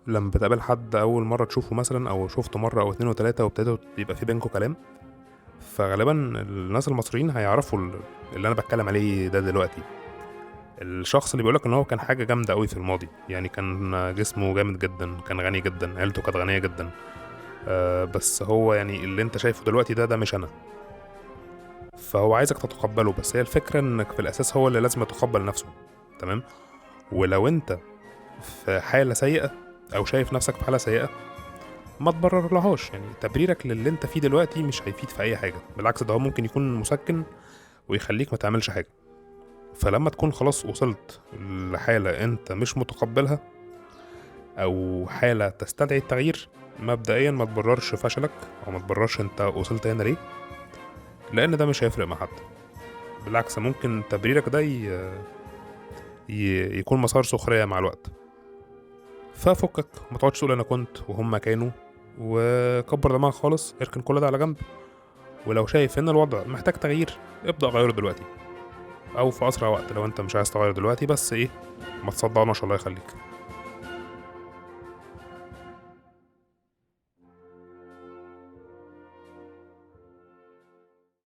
لما بتقابل حد اول مره تشوفه مثلا، او شفته مره او اتنين وتلاته وابتدوا يبقى في بينكم كلام، فغالبا الناس المصريين هيعرفوا اللي انا بتكلم عليه ده دلوقتي. الشخص اللي بيقولك ان هو كان حاجه جامده قوي في الماضي، يعني كان جسمه جامد جدا، كان غني جدا، عيلته كانت غنيه جدا، بس هو يعني اللي انت شايفه دلوقتي ده مش انا. فهو عايزك تتقبله، بس هي الفكره انك في الاساس هو اللي لازم يتقبل نفسه. تمام. ولو انت في حاله سيئه او شايف نفسك في حاله سيئه، ما تبرر لهاش. يعني تبريرك للي انت فيه دلوقتي مش هيفيد في اي حاجه، بالعكس ده هو ممكن يكون مسكن ويخليك ما تعملش حاجه. فلما تكون خلاص وصلت لحاله انت مش متقبلها، او حاله تستدعي التغيير، مبدئيا ما تبررش فشلك، او ما تبررش انت وصلت هنا ليه، لان ده مش هيفرق مع حد. بالعكس ممكن تبريرك ده يكون مسار سخريه مع الوقت. ففكك، ما تقعدش تقول انا كنت وهم كانوا، وكبر دماغك خالص، اركن كل ده على جنب. ولو شايف ان الوضع محتاج تغيير، ابدأ غيره دلوقتي او في اسرع وقت، لو انت مش عايز تغير دلوقتي. بس ايه، ما تصدعناش، الله يخليك.